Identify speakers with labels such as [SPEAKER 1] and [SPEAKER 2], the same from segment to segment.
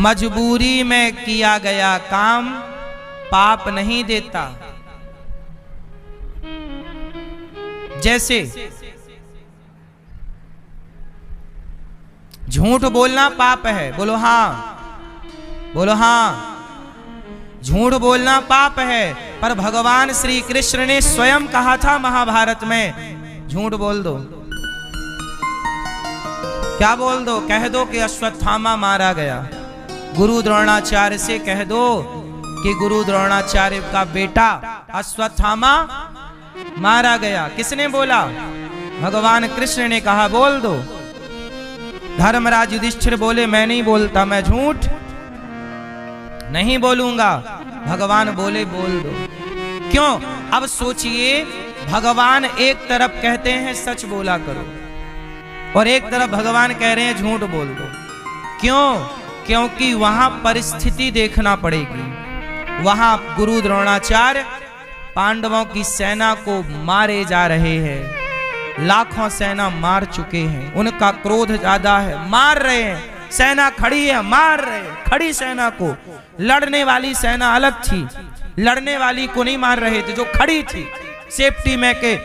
[SPEAKER 1] मजबूरी में किया गया काम पाप नहीं देता। जैसे झूठ बोलना पाप है, बोलो हाँ, बोलो हाँ। झूठ बोलना पाप है, पर भगवान श्री कृष्ण ने स्वयं कहा था महाभारत में, झूठ बोल दो। क्या बोल दो? कह दो कि अश्वत्थामा मारा गया। गुरु द्रोणाचार्य से कह दो कि गुरु द्रोणाचार्य का बेटा अश्वत्थामा मारा गया। किसने बोला? भगवान कृष्ण ने कहा बोल दो। धर्मराज युधिष्ठिर बोले मैं नहीं बोलता, मैं झूठ नहीं बोलूंगा। भगवान बोले बोल दो। क्यों? अब सोचिए, भगवान एक तरफ कहते हैं सच बोला करो और एक तरफ भगवान कह रहे हैं झूठ बोल दो। क्यों? क्योंकि वहां परिस्थिति देखना पड़ेगी। वहां गुरु द्रोणाचार्य पांडवों की सेना को मारे जा रहे हैं, लाखों सेना मार चुके हैं, उनका क्रोध ज्यादा है, मार रहे हैं। सेना खड़ी है, मार रहे हैं खड़ी सेना को। लड़ने वाली सेना अलग थी, लड़ने वाली को नहीं मार रहे थे, जो खड़ी थी सेफ्टी में के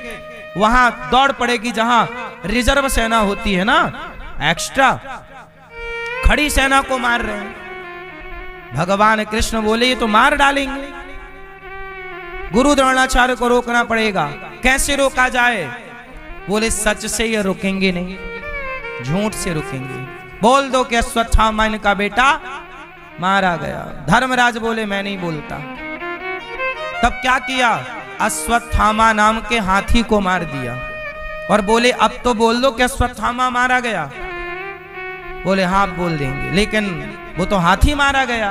[SPEAKER 1] वहां दौड़ पड़ेगी जहां रिजर्व सेना होती है ना, एक्स्ट्रा। खड़ी सेना को मार रहे हैं। भगवान कृष्ण बोले ये तो मार डालेंगे, गुरु द्रोणाचार्य को रोकना पड़ेगा। कैसे रोका जाए? बोले सच से ये रुकेंगे नहीं, झूठ से रुकेंगे। बोल दो कि अश्वत्थामा इनका बेटा मारा गया। धर्मराज बोले मैं नहीं बोलता। तब क्या किया? अश्वत्थामा नाम के हाथी को मार दिया और बोले अब तो बोल दो कि अश्वत्थामा मारा गया। बोले हाँ बोल देंगे, लेकिन वो तो हाथी मारा गया।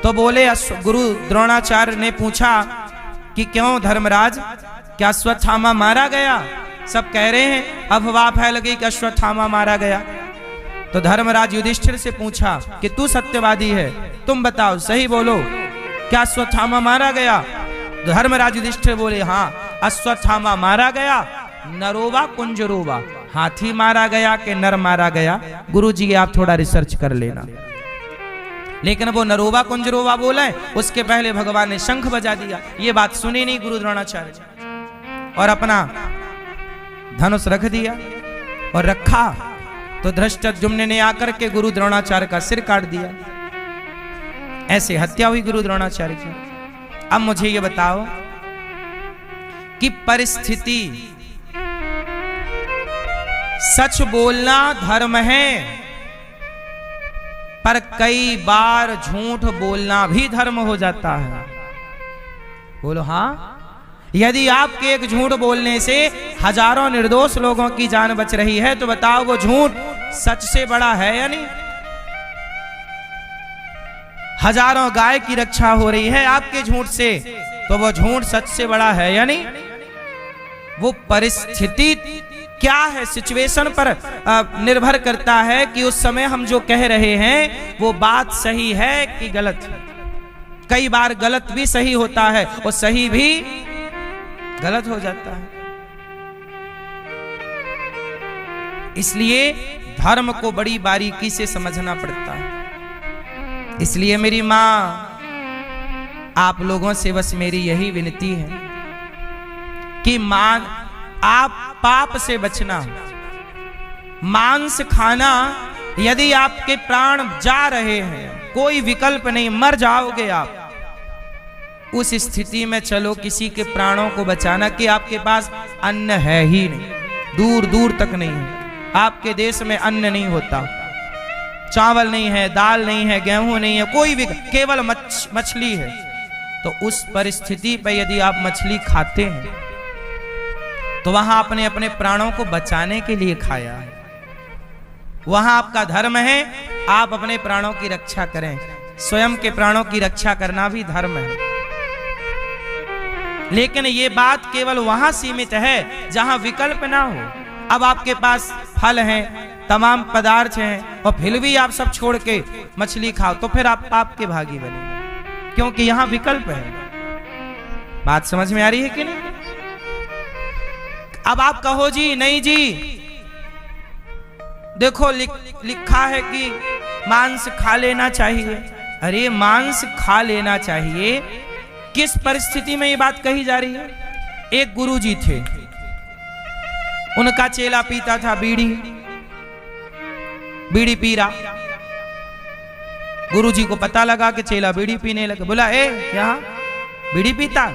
[SPEAKER 1] तो बोले गुरु द्रोणाचार्य ने पूछा कि क्यों धर्मराज, क्या अश्वत्थामा मारा गया? सब कह रहे हैं, अफवाह फैल गई कि अश्वत्थामा मारा गया। तो धर्मराज युधिष्ठिर से पूछा कि तू सत्यवादी है, तुम बताओ सही बोलो, क्या अश्वत्थामा मारा गया? धर्मराज युधिष्ठिर बोले हाँ अश्वत्थामा मारा गया। नरोवा कुंजरोवा, हाथी मारा गया कि नर मारा गया? गुरुजी आप थोड़ा रिसर्च कर लेना। लेकिन वो नरोवा कुंजरोवा बोले, उसके पहले भगवान ने शंख बजा दिया। ये बात सुनी नहीं गुरु द्रोणाचार्य और अपना धनुष रख दिया। और रखा तो धृष्टद्युम्न ने आकर के गुरु द्रोणाचार्य का सिर काट दिया। ऐसे हत्या हुई गुरु द्रोणाचार्य की। अब मुझे ये बताओ कि परिस्थिति, सच बोलना धर्म है, पर कई बार झूठ बोलना भी धर्म हो जाता है। बोलो हाँ। यदि आपके एक झूठ बोलने से हजारों निर्दोष लोगों की जान बच रही है तो बताओ वो झूठ सच से बड़ा है या नहीं? हजारों गाय की रक्षा हो रही है आपके झूठ से, तो वो झूठ सच से बड़ा है या नहीं? वो परिस्थिति क्या है, सिचुएशन पर निर्भर करता है कि उस समय हम जो कह रहे हैं वो बात सही है कि गलत है। कई बार गलत भी सही होता है और सही भी गलत हो जाता है। इसलिए धर्म को बड़ी बारीकी से समझना पड़ता है। इसलिए मेरी मां, आप लोगों से बस मेरी यही विनती है कि आप पाप से बचना। मांस खाना, यदि आपके प्राण जा रहे हैं, कोई विकल्प नहीं, मर जाओगे आप, उस स्थिति में चलो किसी के प्राणों को बचाना कि आपके पास अन्न है ही नहीं, दूर दूर तक नहीं है। आपके देश में अन्न नहीं होता, चावल नहीं है, दाल नहीं है, गेहूं नहीं है, कोई भी, केवल मछली है। तो उस परिस्थिति पर यदि आप मछली खाते हैं तो वहां आपने अपने प्राणों को बचाने के लिए खाया है। वहां आपका धर्म है, आप अपने प्राणों की रक्षा करें। स्वयं के प्राणों की रक्षा करना भी धर्म है। लेकिन ये बात केवल वहां सीमित है जहां विकल्प ना हो। अब आपके पास फल हैं, तमाम पदार्थ हैं और फिर भी आप सब छोड़ के मछली खाओ, तो फिर आप पाप के भागी बने, क्योंकि यहां विकल्प है। बात समझ में आ रही है कि नहीं? अब आप कहो जी नहीं जी, देखो लिखा है कि मांस खा लेना चाहिए। अरे मांस खा लेना चाहिए, किस परिस्थिति में ये बात कही जा रही है? एक गुरुजी थे, उनका चेला पीता था बीड़ी पी रहा। गुरुजी को पता लगा कि चेला बीड़ी पीने लगे। बोला, ए यहाँ बीड़ी पीता?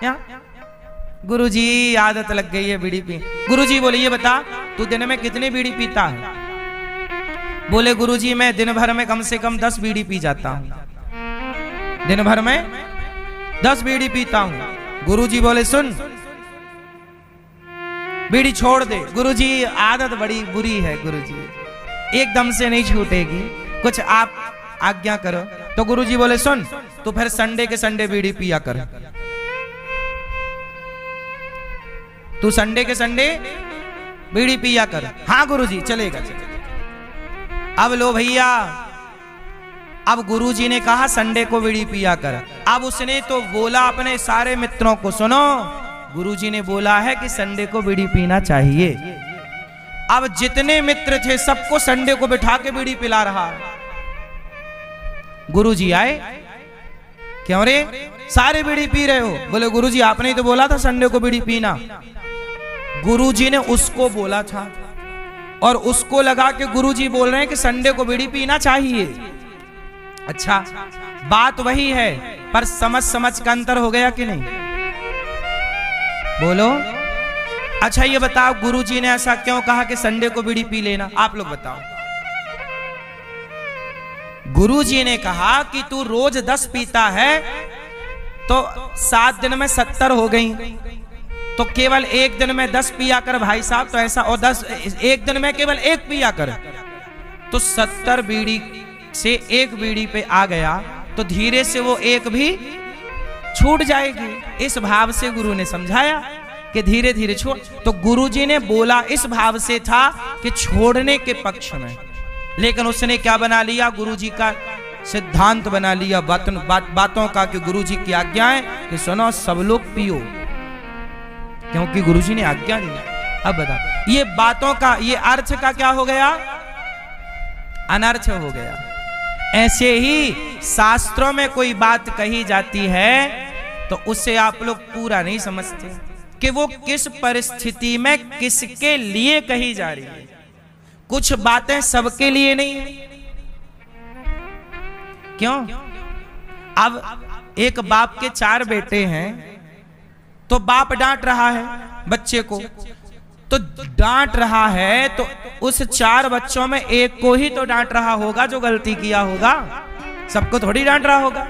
[SPEAKER 1] यहाँ गुरुजी आदत लग गई है बीड़ी पी। गुरुजी बोले, ये बता तू दिन में कितनी बीड़ी पीता है? बोले, गुरुजी मैं दिन भर में कम से कम 10 बीड़ी पी जाता हूं। दिन भर में 10 बीड़ी पीता हूं। गुरुजी बोले, सुन बीड़ी छोड़ दे। गुरुजी आदत बड़ी बुरी है गुरुजी, एकदम से नहीं छूटेगी, कुछ आप आज्ञा करो। तो गुरुजी बोले, सुन तू फिर संडे के संडे बीड़ी पिया कर। तू संडे के संडे बीड़ी पिया कर। हाँ गुरुजी, चलेगा। अब लो भैया, अब गुरुजी ने कहा संडे को बीड़ी पिया कर। अब उसने तो बोला अपने सारे मित्रों को, सुनो गुरुजी ने बोला है कि संडे को बीड़ी पीना चाहिए। अब जितने मित्र थे सबको संडे को बिठा के बीड़ी पिला रहा। गुरुजी आए, क्यों रे सारे बीड़ी पी रहे हो? बोले, गुरुजी आपने ही तो बोला था संडे को बीड़ी पीना। गुरुजी ने उसको बोला था और उसको लगा कि गुरुजी बोल रहे हैं कि संडे को बीड़ी पीना चाहिए। अच्छा, बात वही है पर समझ का अंतर हो गया कि नहीं? बोलो। अच्छा ये बताओ, गुरुजी ने ऐसा क्यों कहा कि संडे को बीड़ी पी लेना? आप लोग बताओ। गुरुजी ने कहा कि तू रोज 10 पीता है तो 7 दिन में 70 हो गई, तो केवल एक दिन में 10 पिया कर भाई साहब। तो ऐसा, और 10 एक दिन में केवल 1 पिया कर, तो 70 बीड़ी से 1 बीड़ी पे आ गया, तो धीरे से वो 1 भी छूट जाएगी। इस भाव से गुरु ने समझाया कि धीरे धीरे छोड़। तो गुरुजी ने बोला इस भाव से था कि छोड़ने के पक्ष में, लेकिन उसने क्या बना लिया? गुरुजी का सिद्धांत बना लिया बातों का, कि गुरुजी की आज्ञा है कि सुनो सब लोग पियो, क्योंकि गुरुजी ने आज्ञा दी। अब बताओ, ये बातों का, ये अर्थ का क्या हो गया? अनर्थ हो गया। ऐसे ही शास्त्रों में कोई बात कही जाती है तो उसे आप लोग पूरा नहीं समझते कि वो किस परिस्थिति में किसके लिए कही जा रही है। कुछ बातें सबके लिए नहीं है। क्यों? अब एक बाप के 4 बेटे हैं, तो बाप डांट रहा है बच्चे को, तो डांट रहा है तो उस 4 बच्चों में एक को ही तो डांट रहा होगा जो गलती किया होगा, सबको थोड़ी डांट रहा होगा।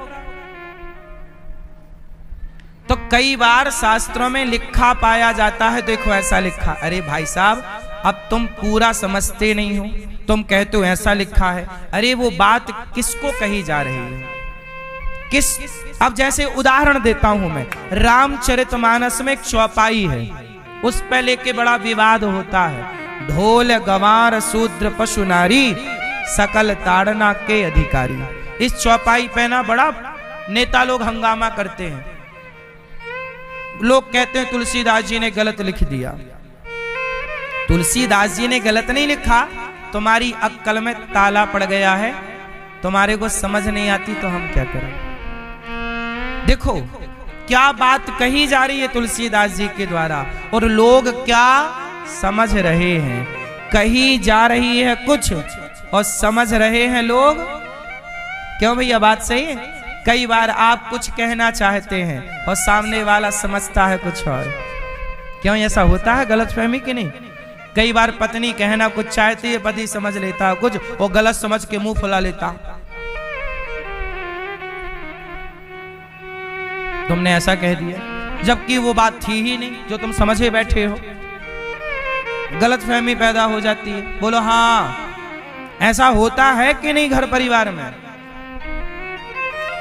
[SPEAKER 1] तो कई बार शास्त्रों में लिखा पाया जाता है, देखो ऐसा लिखा। अरे भाई साहब, अब तुम पूरा समझते नहीं हो, तुम कहते हो ऐसा लिखा है। अरे वो बात किसको कही जा रही है, किस? अब जैसे उदाहरण देता हूं मैं, रामचरितमानस में एक चौपाई है, उस पे लेके बड़ा विवाद होता है। ढोल गंवार शूद्र पशु नारी, सकल ताड़ना के अधिकारी। इस चौपाई पे ना बड़ा नेता लोग हंगामा करते हैं। लोग कहते हैं तुलसीदास जी ने गलत लिख दिया। तुलसीदास जी ने गलत नहीं लिखा, तुम्हारी अक्ल में ताला पड़ गया है, तुम्हारे को समझ नहीं आती तो हम क्या करें। देखो क्या बात कही जा रही है तुलसीदास जी के द्वारा और लोग क्या समझ रहे हैं। कही जा रही है कुछ और समझ रहे हैं लोग। क्यों भैया, बात सही है? कई बार आप कुछ कहना चाहते हैं और सामने वाला समझता है कुछ और। क्यों ऐसा होता है? गलतफहमी कि नहीं? कई बार पत्नी कहना कुछ चाहती है, पति समझ लेता है कुछ और गलत समझ के मुंह फुला लेता। तुमने ऐसा कह दिया, जबकि वो बात थी ही नहीं जो तुम समझे बैठे हो। गलतफहमी पैदा हो जाती है। बोलो हाँ, ऐसा होता है कि नहीं घर परिवार में?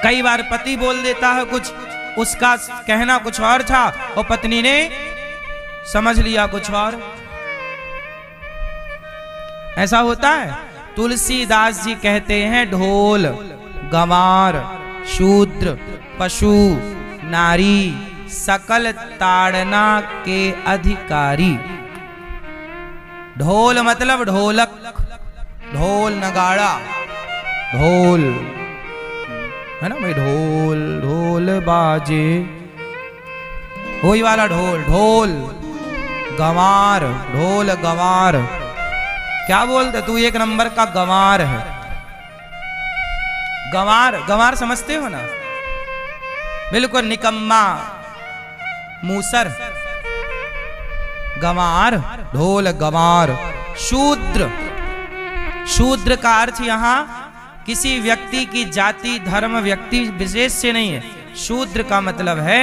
[SPEAKER 1] कई बार पति बोल देता है कुछ, उसका कहना कुछ और था और पत्नी ने समझ लिया कुछ और। ऐसा होता है। तुलसीदास जी कहते हैं ढोल गंवार शूद्र पशु नारी सकल ताड़ना के अधिकारी। ढोल मतलब ढोलक, ढोल नगाड़ा, ढोल है ना भाई, ढोल ढोल बाजे, वही वाला ढोल। ढोल गंवार, ढोल गंवार। क्या बोलते तू, एक नंबर का गंवार है। गंवार, गंवार समझते हो ना, बिल्कुल निकम्मा, मूसर। गंवार, ढोल गंवार। शूद्र, शूद्र का अर्थ यहां किसी व्यक्ति की जाति धर्म व्यक्ति विशेष से नहीं है। शूद्र का मतलब है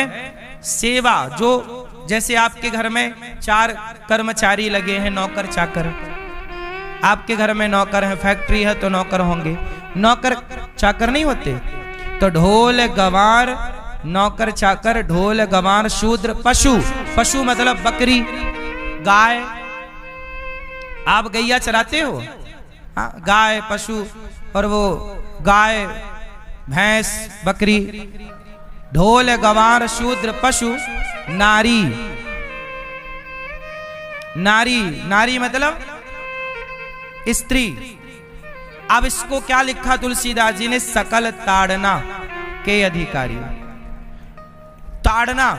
[SPEAKER 1] सेवा, जो जैसे आपके घर में 4 कर्मचारी लगे हैं, नौकर चाकर। आपके घर में नौकर है, फैक्ट्री है तो नौकर होंगे, नौकर चाकर नहीं होते। तो ढोल गंवार, नौकर चाकर, ढोल गंवार। शूद्र पशु, पशु मतलब बकरी गाय। आप गैया चराते हो, हाँ, गाय पशु, और वो गाय भैंस बकरी। ढोल गंवार शूद्र पशु। नारी, नारी, नारी मतलब स्त्री। अब इसको क्या लिखा तुलसीदास जी ने, सकल ताड़ना के अधिकारी। ताड़ना,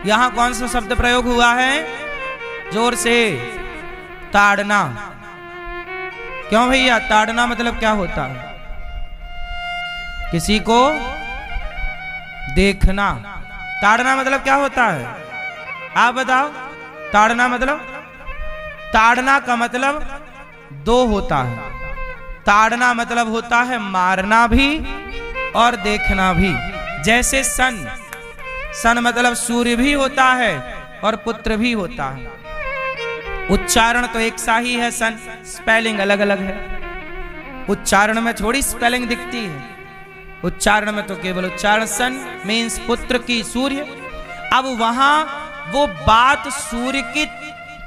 [SPEAKER 1] यहां कौन सा शब्द प्रयोग हुआ है, जोर से, ताड़ना। क्यों भैया, ताड़ना मतलब क्या होता है, किसी को देखना। ताड़ना मतलब क्या होता है, आप बताओ। ताड़ना मतलब, ताड़ना का मतलब 2 होता है। ताड़ना मतलब होता है मारना भी और देखना भी। जैसे सन, सन मतलब सूर्य भी होता है और पुत्र भी होता है। उच्चारण तो एक सा ही है, सन, स्पेलिंग अलग अलग है। उच्चारण में थोड़ी स्पेलिंग दिखती है, उच्चारण में तो केवल उच्चारण। सन मीन्स पुत्र की सूर्य। अब वहां वो बात सूर्य की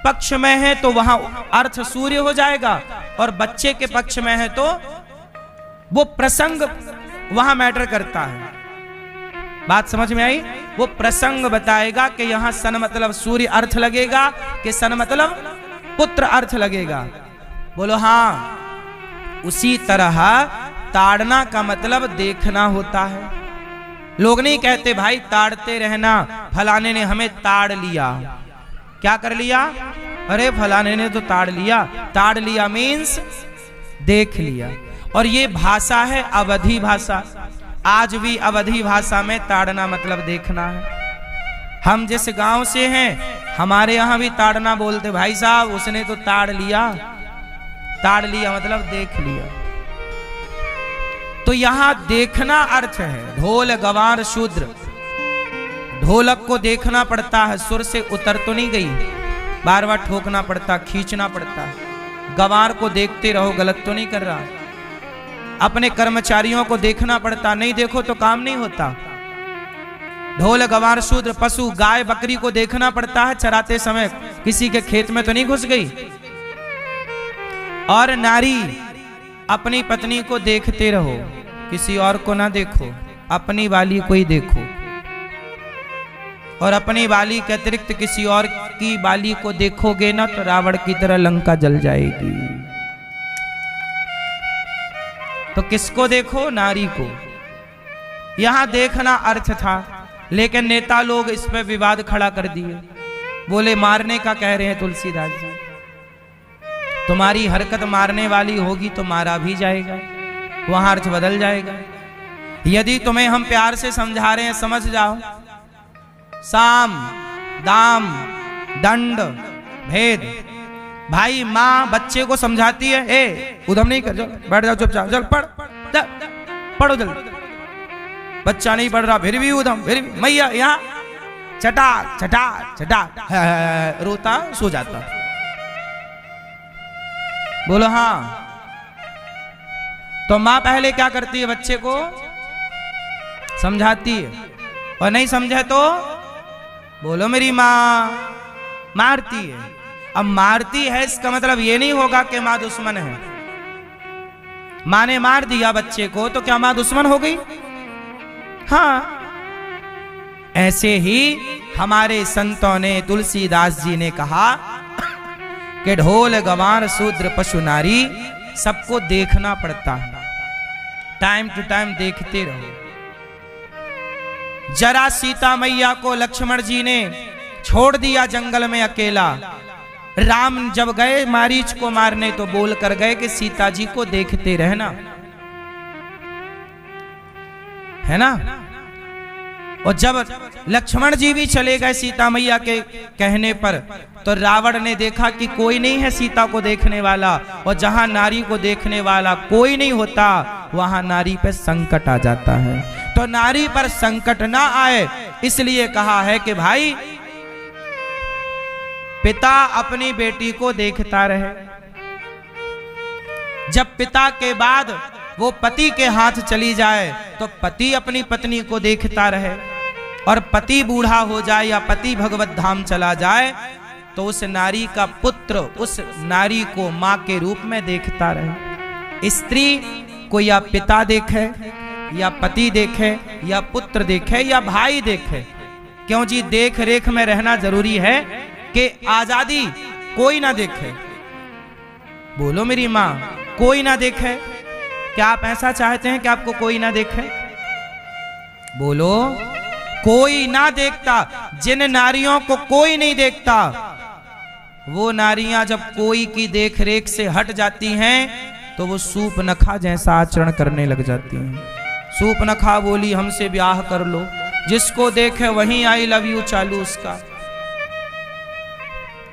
[SPEAKER 1] पक्ष में है तो वहां अर्थ सूर्य हो जाएगा, और बच्चे के पक्ष में है तो वो प्रसंग वहां मैटर करता है। बात समझ में आई? वो प्रसंग बताएगा कि यहां सन मतलब सूर्य अर्थ लगेगा कि सन मतलब पुत्र अर्थ लगेगा। बोलो हाँ। उसी तरह ताड़ना का मतलब देखना होता है। लोग नहीं कहते भाई ताड़ते रहना, फलाने ने हमें ताड़ लिया। क्या कर लिया? अरे फलाने ने तो ताड़ लिया। ताड़ लिया मीन्स देख लिया। और ये भाषा है अवधी भाषा। आज भी अवधी भाषा में ताड़ना मतलब देखना है। हम जिस गांव से हैं हमारे यहां भी ताड़ना बोलते, भाई साहब उसने तो ताड़ लिया। ताड़ लिया मतलब देख लिया। तो यहां देखना अर्थ है। ढोल गंवार शूद्र, ढोलक को देखना पड़ता है, सुर से उतर तो नहीं गई, बार बार ठोकना पड़ता, खींचना पड़ता है। गंवार को देखते रहो, गलत तो नहीं कर रहा। अपने कर्मचारियों को देखना पड़ता, नहीं देखो तो काम नहीं होता। ढोल गंवार शूद्र पशु, गाय बकरी को देखना पड़ता है चराते समय, किसी के खेत में तो नहीं घुस गई। और नारी, अपनी पत्नी को देखते रहो, किसी और को ना देखो, अपनी वाली को ही देखो। और अपनी वाली के अतिरिक्त किसी और की वाली को देखोगे ना तो रावण की तरह लंका जल जाएगी। तो किसको देखो? नारी को। यहां देखना अर्थ था, लेकिन नेता लोग इस पर विवाद खड़ा कर दिए। बोले मारने का कह रहे हैं तुलसीदास जी, तुम्हारी हरकत मारने वाली होगी तो मारा भी जाएगा, वहां अर्थ बदल जाएगा। यदि तुम्हें हम प्यार से समझा रहे हैं, समझ जाओ। साम दाम दंड भेद। भाई माँ बच्चे को समझाती है, ए उधम नहीं कर, चल बैठ जाओ चुपचाप, चल पढ़, पढ़ो जल्दी। बच्चा नहीं पढ़ रहा फिर भी उधम, फिर भी मैया यहाँ चटाक चटाक चटाक, रोता सो जाता। बोलो हाँ। तो माँ पहले क्या करती है? बच्चे को समझाती है, और नहीं समझे तो बोलो मेरी माँ मारती है। अब मारती है इसका मतलब ये नहीं होगा कि माँ दुश्मन है। माँ ने मार दिया बच्चे को तो क्या माँ दुश्मन हो गई? हाँ। ऐसे ही हमारे संतों ने, तुलसीदास जी ने कहा कि ढोल गंवार शूद्र पशु नारी, सबको देखना पड़ता है। टाइम टू टाइम देखते रहो। जरा सीता मैया को लक्ष्मण जी ने छोड़ दिया जंगल में अकेला। राम जब गए मारीच को मारने तो बोल कर गए कि सीता जी को देखते रहना, है ना। और जब लक्ष्मण जी भी चले गए सीता मैया के कहने पर, तो रावण ने देखा कि कोई नहीं है सीता को देखने वाला, और जहां नारी को देखने वाला कोई नहीं होता वहां नारी पे संकट आ जाता है। तो नारी पर संकट ना आए इसलिए कहा है कि भाई पिता अपनी बेटी को देखता रहे। जब पिता के बाद वो पति के हाथ चली जाए तो पति अपनी पत्नी को देखता रहे, और पति बूढ़ा हो जाए या पति भगवत धाम चला जाए तो उस नारी का पुत्र उस नारी को मां के रूप में देखता रहे। स्त्री को या पिता देखे या पति देखे या पुत्र देखे या भाई देखे, क्यों जी देख रेख में रहना जरूरी है कि आजादी कोई ना देखे। बोलो मेरी मां, कोई ना देखे। क्या आप ऐसा चाहते हैं कि आपको कोई ना देखे? बोलो, कोई ना देखता। जिन नारियों को कोई नहीं देखता वो नारियां जब कोई की देख रेख से हट जाती हैं तो वो सूप नखा जैसा आचरण करने लग जाती हैं। सूप नखा बोली हमसे ब्याह कर लो, जिसको देखे वहीं आई लव यू चालू उसका।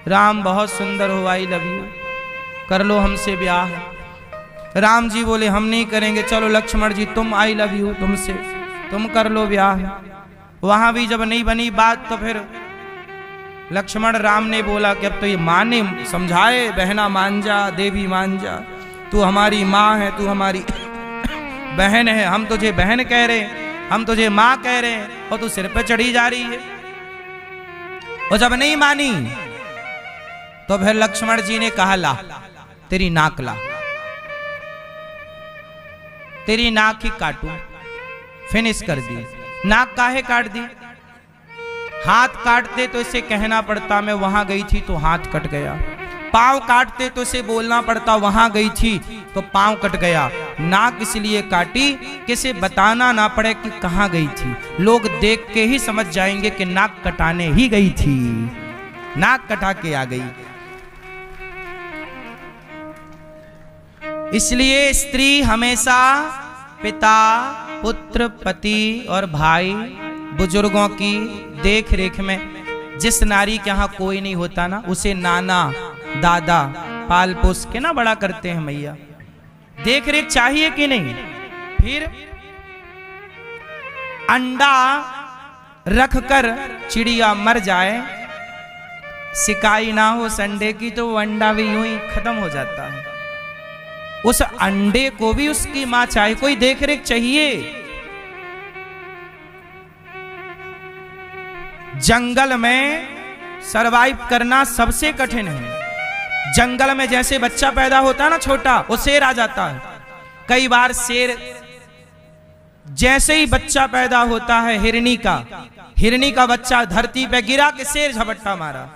[SPEAKER 1] राम बहुत सुंदर हो, आई लव यू, कर लो हमसे ब्याह। राम जी बोले हम नहीं करेंगे, चलो लक्ष्मण जी तुम, आई लव यू तुमसे, तुम कर लो ब्याह। वहां भी जब नहीं बनी बात तो फिर लक्ष्मण राम ने बोला कि अब तो ये माँ ने समझाए, बहना मान जा, देवी मान जा, तू हमारी माँ है, तू हमारी बहन है, हम तुझे बहन कह रहे हैं, हम तुझे माँ कह रहे हैं, और तू सिर पे चढ़ी जा रही है। और जब नहीं मानी तो फिर लक्ष्मण जी ने कहा ला तेरी नाक ला, तेरी नाक ही काटू। फिनिश कर दी। नाक काहे काट दी? हाथ काटते तो इसे कहना पड़ता मैं वहां गई थी तो हाथ कट गया। पांव काटते तो इसे बोलना पड़ता वहां गई थी तो पांव कट गया। नाक इसलिए काटी कि इसे बताना ना पड़े कि कहां गई थी, लोग देख के ही समझ जाएंगे कि नाक कटाने ही गई थी, नाक कटा के आ गई। इसलिए स्त्री हमेशा पिता, पुत्र, पति और भाई बुजुर्गों की देख रेख में, जिस नारी के यहाँ कोई नहीं होता ना उसे नाना दादा पाल पोस के ना बड़ा करते हैं मैया। देख रेख चाहिए कि नहीं? फिर अंडा रखकर चिड़िया मर जाए, सिकाई ना हो संडे की तो वो अंडा भी यूं ही खत्म हो जाता है। उस अंडे को भी उसकी मां चाहिए, कोई देख रेख चाहिए। जंगल में सरवाइव करना सबसे कठिन है। जंगल में जैसे बच्चा पैदा होता है ना छोटा, वो शेर आ जाता है। कई बार शेर जैसे ही बच्चा पैदा होता है हिरनी का बच्चा धरती पे गिरा के शेर झपट्टा मारा,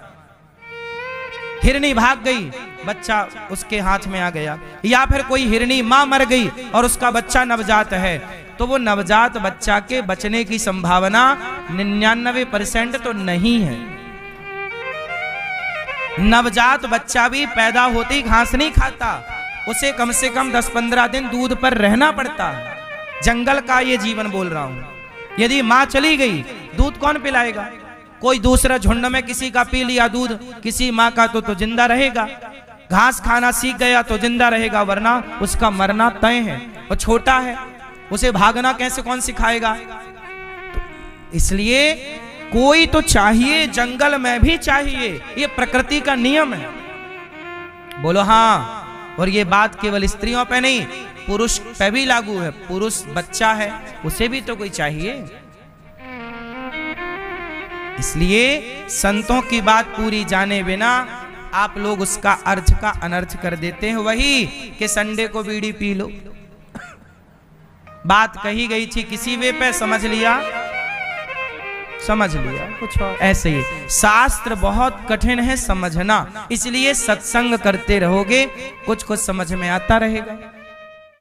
[SPEAKER 1] हिरनी भाग गई, बच्चा उसके हाथ में आ गया। या फिर कोई हिरनी मां मर गई और उसका बच्चा नवजात है, तो वो नवजात बच्चा के बचने की संभावना 99% तो नहीं है। नवजात बच्चा भी पैदा होते ही घास नहीं खाता, उसे कम से कम 10-15 दिन दूध पर रहना पड़ता है। जंगल का ये जीवन बोल रहा हूं। यदि मां चली गई दूध कौन पिलाएगा? कोई दूसरा झुंड में किसी का पी लिया दूध किसी माँ का तो जिंदा रहेगा। घास खाना सीख गया तो जिंदा रहेगा, वरना उसका मरना तय है। वो छोटा है, उसे भागना कैसे कौन सिखाएगा? तो इसलिए कोई तो चाहिए, जंगल में भी चाहिए, ये प्रकृति का नियम है। बोलो हाँ। और ये बात केवल स्त्रियों पे नहीं, पुरुष पे भी लागू है। पुरुष बच्चा है, उसे भी तो कोई चाहिए। इसलिए संतों की बात पूरी जाने बिना आप लोग उसका अर्थ का अनर्थ कर देते हैं। वही कि संडे को बीड़ी पी लो, बात कही गई थी किसी वे पे, समझ लिया कुछ और। ऐसे ही शास्त्र बहुत कठिन है समझना, इसलिए सत्संग करते रहोगे कुछ कुछ समझ में आता रहेगा।